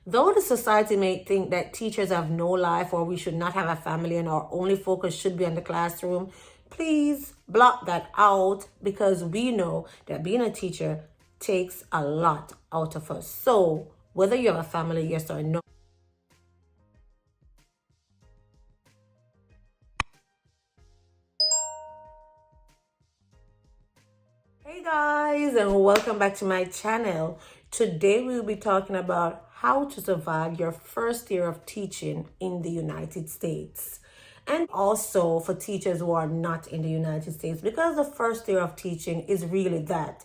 Though the society may think that teachers have no life or we should not have a family and our only focus should be on the classroom, please block that out, because we know that being a teacher takes a lot out of us. So whether you have a family, yes or no. Hey guys, and welcome back to my channel. Today we'll be talking about how to survive your first year of teaching in the United States. And also for teachers who are not in the United States, because the first year of teaching is really that,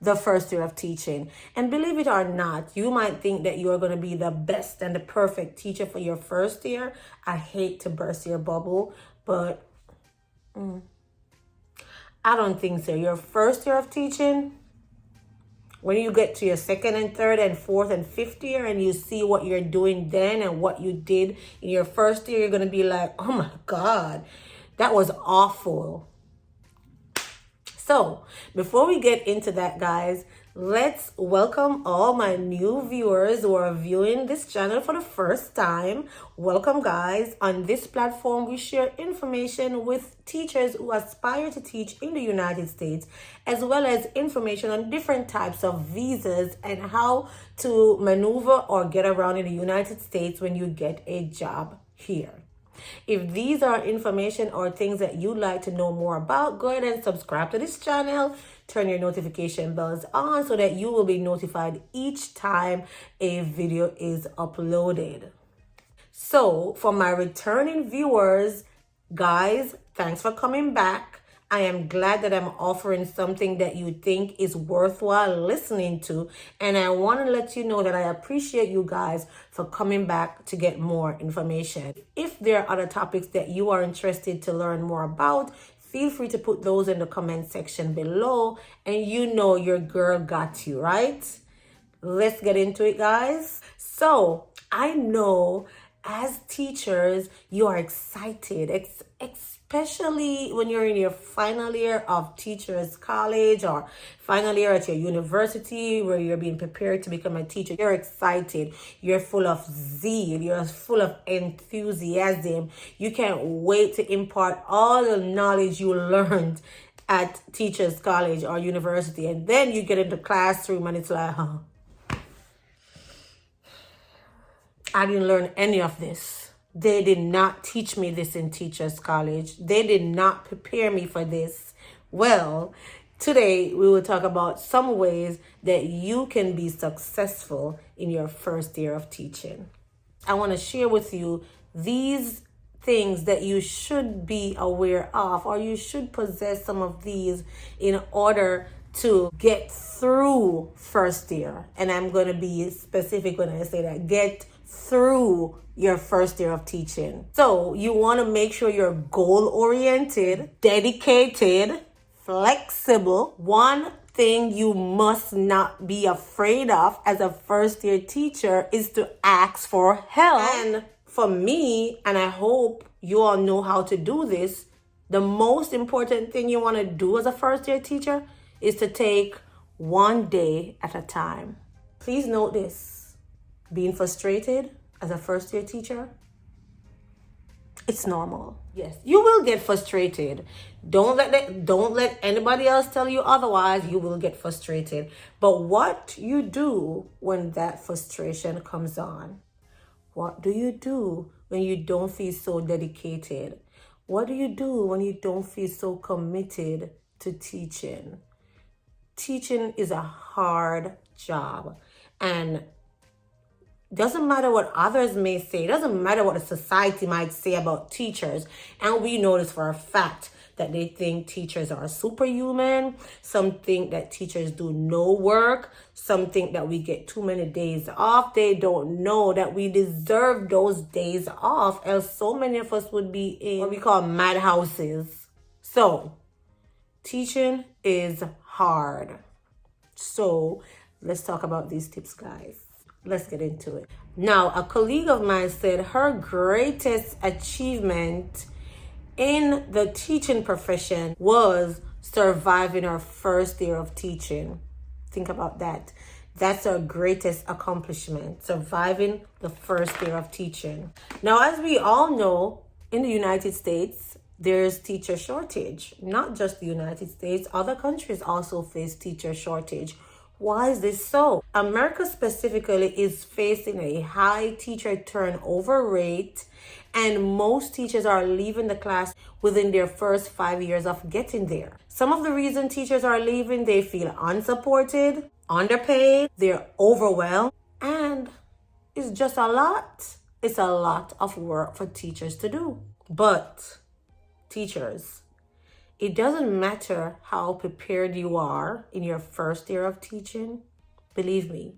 the first year of teaching. And believe it or not, you might think that you are going to be the best and the perfect teacher for your first year. I hate to burst your bubble, but I don't think so. Your first year of teaching, when you get to your second and third and fourth and fifth year and you see what you're doing then and what you did in your first year, you're going to be like, oh my God, that was awful. So before we get into that, guys, let's welcome all my new viewers who are viewing this channel for the first time. Welcome, guys. On this platform, we share information with teachers who aspire to teach in the United States, as well as information on different types of visas and how to maneuver or get around in the United States when you get a job here. If these are information or things that you'd like to know more about, go ahead and subscribe to this channel. Turn your notification bells on so that you will be notified each time a video is uploaded. So for my returning viewers, guys, thanks for coming back. I am glad that I'm offering something that you think is worthwhile listening to. And I want to let you know that I appreciate you guys for coming back to get more information. If there are other topics that you are interested to learn more about, feel free to put those in the comment section below. And you know your girl got you, right? Let's get into it, guys. So I know as teachers, you are excited, especially when you're in your final year of teachers college or final year at your university where you're being prepared to become a teacher. You're excited. You're full of zeal. You're full of enthusiasm. You can't wait to impart all the knowledge you learned at teachers college or university. And then you get into the classroom and it's like, I didn't learn any of this. They did not teach me this in teachers college. They did not prepare me for this. Well, today we will talk about some ways that you can be successful in your first year of teaching. I want to share with you these things that you should be aware of, or you should possess some of these in order to get through first year. And I'm going to be specific when I say that. Get through your first year of teaching. So you want to make sure you're goal-oriented, dedicated, flexible. One thing you must not be afraid of as a first year teacher is to ask for help. And for me, and I hope you all know how to do this, the most important thing you want to do as a first year teacher is to take one day at a time. Please note this. Being frustrated as a first year teacher, it's normal. Yes, you will get frustrated. Don't let anybody else tell you otherwise. You will get frustrated. But what you do when that frustration comes on? What do you do when you don't feel so dedicated? What do you do when you don't feel so committed to teaching? Teaching is a hard job, and doesn't matter what others may say. It doesn't matter what the society might say about teachers. And we know this for a fact, that they think teachers are superhuman. Some think that teachers do no work. Some think that we get too many days off. They don't know that we deserve those days off, else so many of us would be in what we call madhouses. So teaching is hard. So let's talk about these tips, guys. Let's get into it. Now, a colleague of mine said her greatest achievement in the teaching profession was surviving her first year of teaching. Think about that. That's our greatest accomplishment, surviving the first year of teaching. Now, as we all know, in the United States, there's teacher shortage. Not just the United States, other countries also face teacher shortage. Why is this so? America specifically is facing a high teacher turnover rate, and most teachers are leaving the class within their first 5 years of getting there. Some of the reason teachers are leaving, they feel unsupported, underpaid, they're overwhelmed, and it's just a lot. It's a lot of work for teachers to do. But teachers, it doesn't matter how prepared you are in your first year of teaching. Believe me,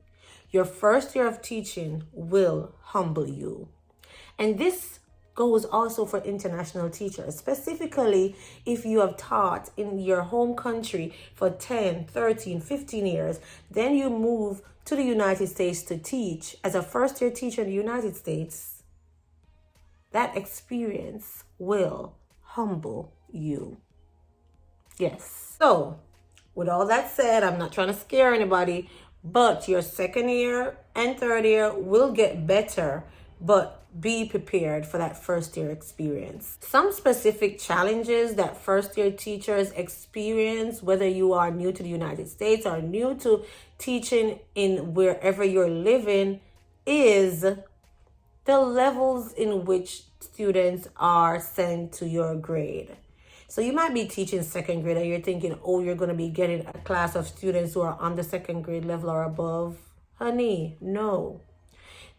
your first year of teaching will humble you. And this goes also for international teachers, specifically if you have taught in your home country for 10, 13, 15 years, then you move to the United States to teach as a first-year teacher in the United States. That experience will humble you. Yes. So, with all that said, I'm not trying to scare anybody, but your second year and third year will get better, but be prepared for that first year experience. Some specific challenges that first year teachers experience, whether you are new to the United States or new to teaching in wherever you're living, is the levels in which students are sent to your grade. So you might be teaching second grade and you're thinking, oh, you're going to be getting a class of students who are on the second grade level or above. Honey, no.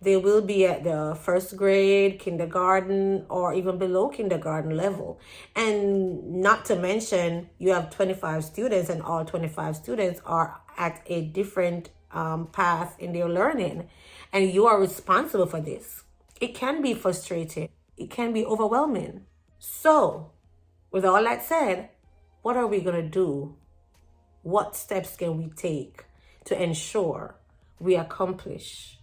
They will be at the first grade, kindergarten, or even below kindergarten level. And not to mention, you have 25 students and all 25 students are at a different path in their learning. And you are responsible for this. It can be frustrating. It can be overwhelming. So, with all that said, what are we going to do? What steps can we take to ensure we accomplish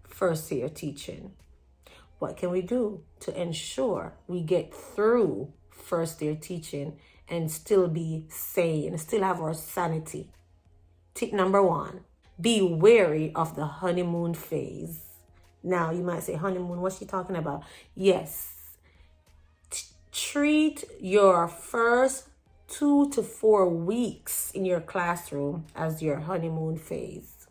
first year teaching? What can we do to ensure we get through first year teaching and still be sane, still have our sanity? Tip number 1, be wary of the honeymoon phase. Now, you might say, honeymoon, what's she talking about? Yes. Treat your first 2 to 4 weeks in your classroom as your honeymoon phase.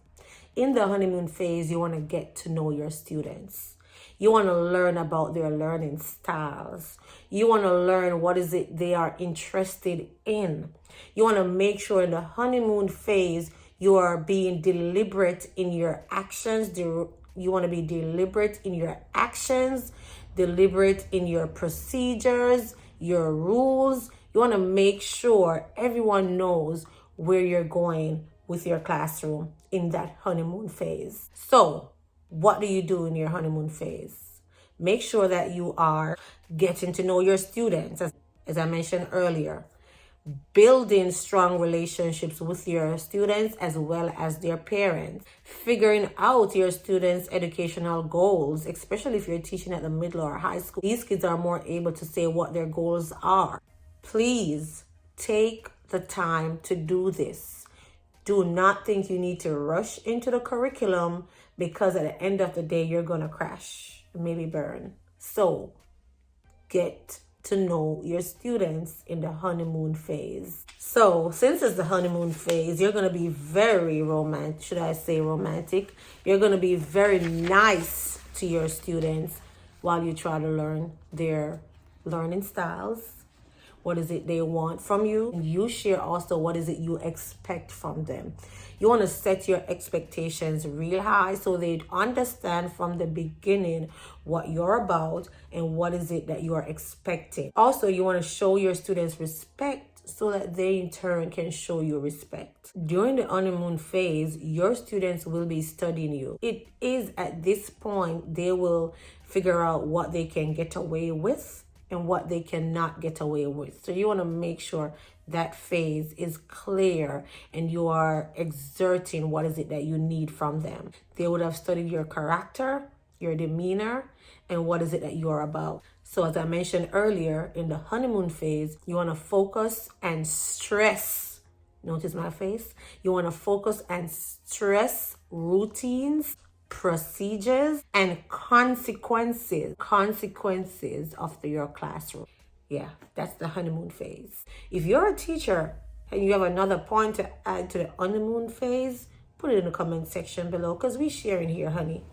In the honeymoon phase, you want to get to know your students. You want to learn about their learning styles. You want to learn what is it they are interested in. You want to make sure in the honeymoon phase, you are being deliberate in your actions. You want to be deliberate in your actions, deliberate in your procedures, your rules. You want to make sure everyone knows where you're going with your classroom in that honeymoon phase. So, what do you do in your honeymoon phase? Make sure that you are getting to know your students, as I mentioned earlier. Building strong relationships with your students as well as their parents. Figuring out your students' educational goals, especially if you're teaching at the middle or high school. These kids are more able to say what their goals are. Please take the time to do this. Do not think you need to rush into the curriculum, because at the end of the day, you're going to crash, maybe burn. So, get to know your students in the honeymoon phase. So, since it's the honeymoon phase, you're going to be very romantic. Should I say romantic? You're going to be very nice to your students while you try to learn their learning styles. What is it they want from you? And you share also what is it you expect from them. You want to set your expectations real high so they understand from the beginning what you're about and what is it that you are expecting. Also, you want to show your students respect so that they in turn can show you respect. During the honeymoon phase, your students will be studying you. It is at this point they will figure out what they can get away with and what they cannot get away with. So you want to make sure that phase is clear and you are exerting what is it that you need from them. They would have studied your character, your demeanor, and what is it that you are about. So as I mentioned earlier, in the honeymoon phase, you want to focus and stress Notice my face. You want to focus and stress routines, procedures, and consequences of your classroom. Yeah, that's the honeymoon phase. If you're a teacher and you have another point to add to the honeymoon phase, put it in the comment section below, because we're sharing here, honey.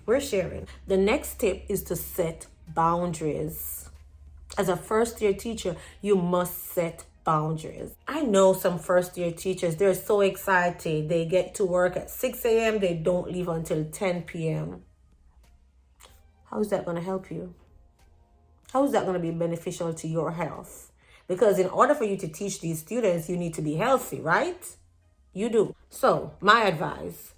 We're sharing. The next tip is to set boundaries. As a first-year teacher, you must set boundaries. I know some first-year teachers, they're so excited. They get to work at 6 a.m. They don't leave until 10 p.m. How is that going to help you? How is that going to be beneficial to your health? Because in order for you to teach these students, you need to be healthy, right? You do. So, my advice,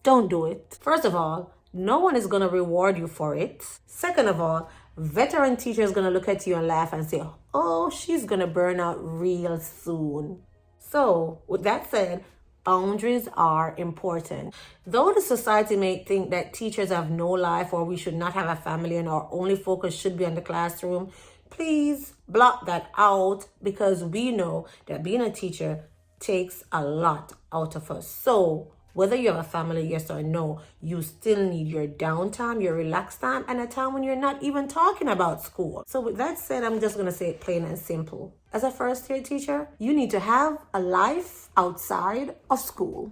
don't do it. First of all, no one is going to reward you for it. Second of all, veteran teacher is going to look at you and laugh and say, oh, she's going to burn out real soon. So, with that said, boundaries are important. Though the society may think that teachers have no life or we should not have a family and our only focus should be on the classroom, please block that out, because we know that being a teacher takes a lot out of us. So whether you have a family, yes or no, you still need your downtime, your relaxed time, and a time when you're not even talking about school. So with that said, I'm just going to say it plain and simple. As a first-year teacher, you need to have a life outside of school.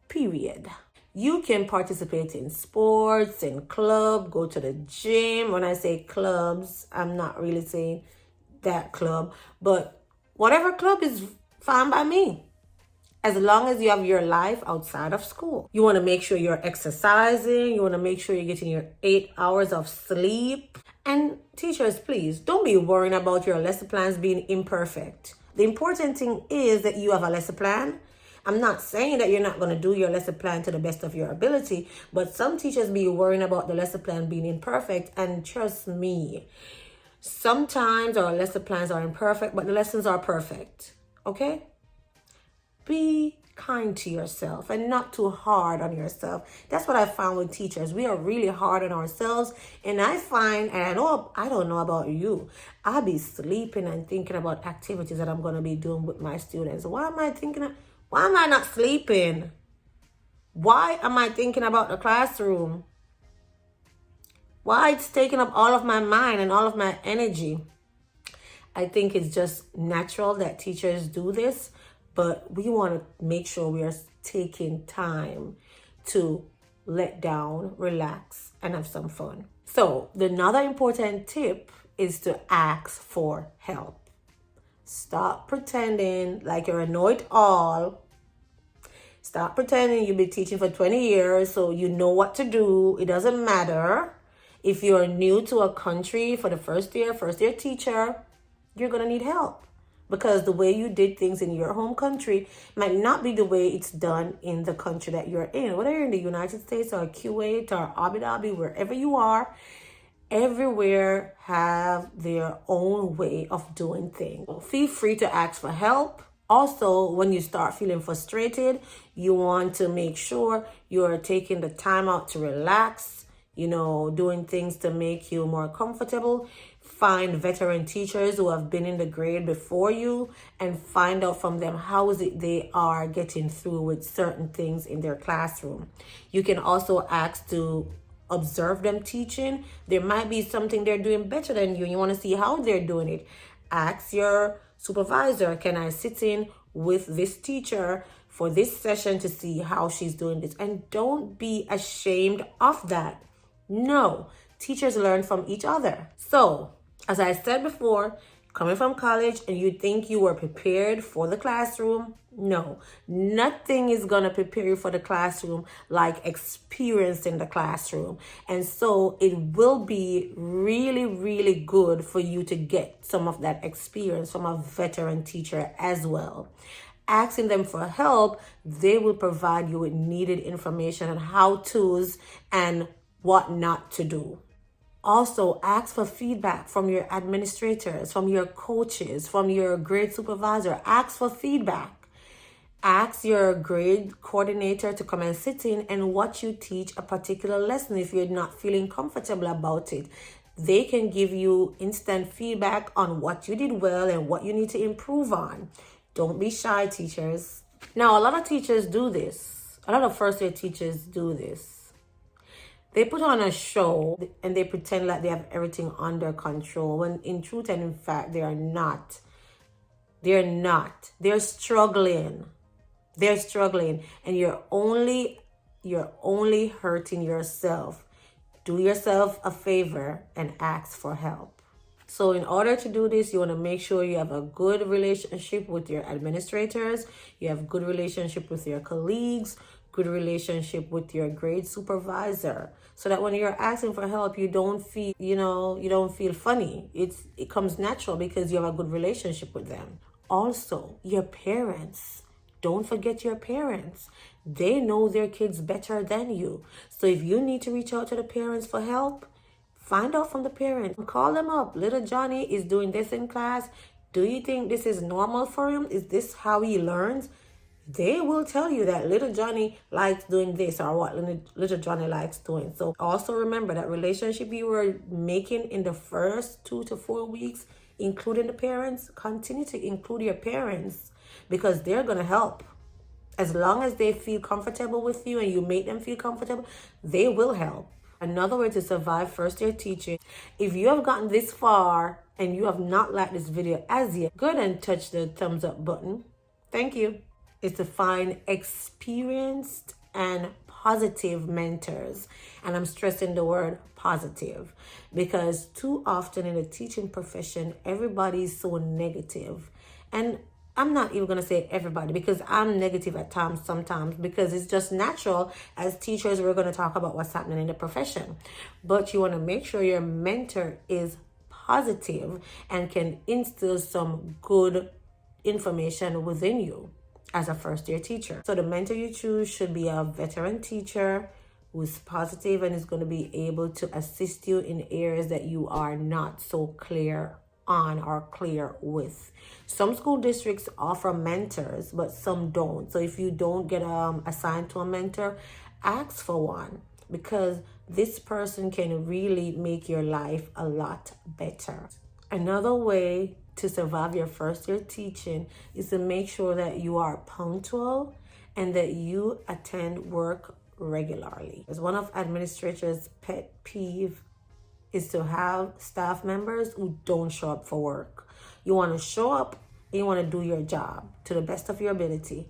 Period. You can participate in sports, in club, go to the gym. When I say clubs, I'm not really saying that club, but whatever club is fine by me, as long as you have your life outside of school. You want to make sure you're exercising. You want to make sure you're getting your 8 hours of sleep. And teachers, please, don't be worrying about your lesson plans being imperfect. The important thing is that you have a lesson plan. I'm not saying that you're not going to do your lesson plan to the best of your ability, but some teachers be worrying about the lesson plan being imperfect. And trust me, sometimes our lesson plans are imperfect, but the lessons are perfect. Okay? Be kind to yourself and not too hard on yourself. That's what I found with teachers. We are really hard on ourselves. And I find, and I don't know about you, I'll be sleeping and thinking about activities that I'm going to be doing with my students. Why am I not sleeping? Why am I thinking about the classroom? Why it's taking up all of my mind and all of my energy? I think it's just natural that teachers do this. But we want to make sure we are taking time to let down, relax, and have some fun. So another important tip is to ask for help. Stop pretending like you're a know-it-all. Stop pretending you've been teaching for 20 years so you know what to do. It doesn't matter. If you're new to a country for the first year teacher, you're going to need help. Because the way you did things in your home country might not be the way it's done in the country that you're in. Whether you're in the United States or Kuwait or Abu Dhabi, wherever you are, everywhere have their own way of doing things. Feel free to ask for help. Also, when you start feeling frustrated, you want to make sure you're taking the time out to relax, doing things to make you more comfortable. Find veteran teachers who have been in the grade before you and find out from them how is it they are getting through with certain things in their classroom. You can also ask to observe them teaching. There might be something they're doing better than you and you want to see how they're doing it. Ask your supervisor, can I sit in with this teacher for this session to see how she's doing this? And don't be ashamed of that. No, teachers learn from each other. So, as I said before, coming from college and you think you were prepared for the classroom, no, nothing is going to prepare you for the classroom like experience in the classroom. And so it will be really, really good for you to get some of that experience from a veteran teacher as well. Asking them for help, they will provide you with needed information on how-tos and what not to do. Also, ask for feedback from your administrators, from your coaches, from your grade supervisor. Ask for feedback. Ask your grade coordinator to come and sit in and watch you teach a particular lesson if you're not feeling comfortable about it. They can give you instant feedback on what you did well and what you need to improve on. Don't be shy, teachers. Now, a lot of teachers do this. A lot of first year teachers do this. They put on a show and they pretend like they have everything under control, when in truth and in fact, they are not. They're not. They're struggling. They're struggling. And you're only hurting yourself. Do yourself a favor and ask for help. So in order to do this, you want to make sure you have a good relationship with your administrators. You have good relationship with your colleagues, good relationship with your grade supervisor, so that when you're asking for help, you don't feel, you don't feel funny. It comes natural because you have a good relationship with them. Also, your parents. Don't forget your parents. They know their kids better than you. So if you need to reach out to the parents for help, find out from the parents. Call them up. Little Johnny is doing this in class. Do you think this is normal for him? Is this how he learns? They will tell you that little Johnny likes doing this, or what little Johnny likes doing. So also remember that relationship you were making in the first 2 to 4 weeks, including the parents, continue to include your parents, because they're going to help. As long as they feel comfortable with you and you make them feel comfortable, they will help. Another way to survive first year teaching, if you have gotten this far and you have not liked this video as yet, go ahead and touch the thumbs up button. Thank you. Is to find experienced and positive mentors. And I'm stressing the word positive, because too often in the teaching profession, everybody's so negative. And I'm not even going to say everybody, because I'm negative at times sometimes, because it's just natural. As teachers, we're going to talk about what's happening in the profession. But you want to make sure your mentor is positive and can instill some good information within you as a first year teacher. So the mentor you choose should be a veteran teacher who's positive and is going to be able to assist you in areas that you are not so clear on or clear with. Some school districts offer mentors, but some don't. So if you don't get assigned to a mentor, ask for one, because this person can really make your life a lot better. Another way to survive your first year teaching is to make sure that you are punctual and that you attend work regularly. As one of administrators' pet peeve is to have staff members who don't show up for work. You want to show up and you want to do your job to the best of your ability.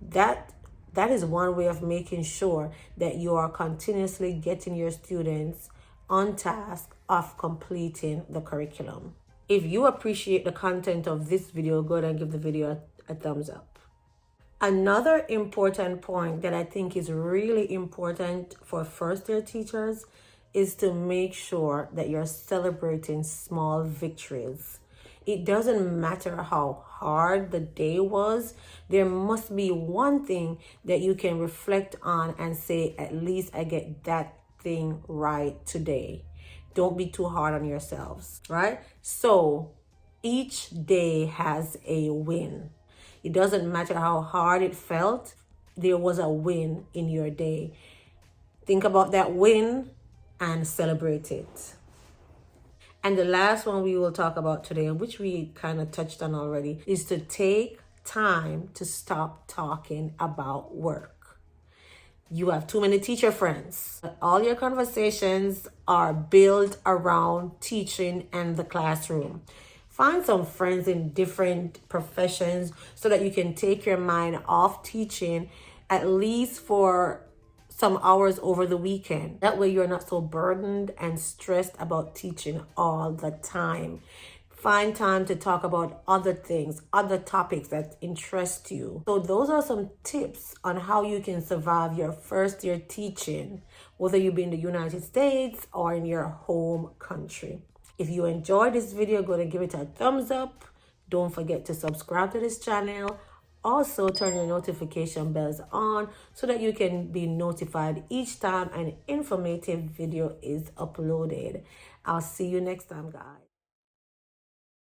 That is one way of making sure that you are continuously getting your students on task of completing the curriculum. If you appreciate the content of this video, go ahead and give the video a thumbs up. Another important point that I think is really important for first year teachers is to make sure that you're celebrating small victories. It doesn't matter how hard the day was, there must be one thing that you can reflect on and say, at least I get that thing right today. Don't be too hard on yourselves, right? So each day has a win. It doesn't matter how hard it felt, there was a win in your day. Think about that win and celebrate it. And the last one we will talk about today, which we kind of touched on already, is to take time to stop talking about work. You have too many teacher friends. All your conversations are built around teaching and the classroom. Find some friends in different professions so that you can take your mind off teaching, at least for some hours over the weekend. That way you're not so burdened and stressed about teaching all the time. Find time to talk about other things, other topics that interest you. So those are some tips on how you can survive your first year teaching, whether you be in the United States or in your home country. If you enjoyed this video, go and give it a thumbs up. Don't forget to subscribe to this channel. Also, turn your notification bells on so that you can be notified each time an informative video is uploaded. I'll see you next time, guys.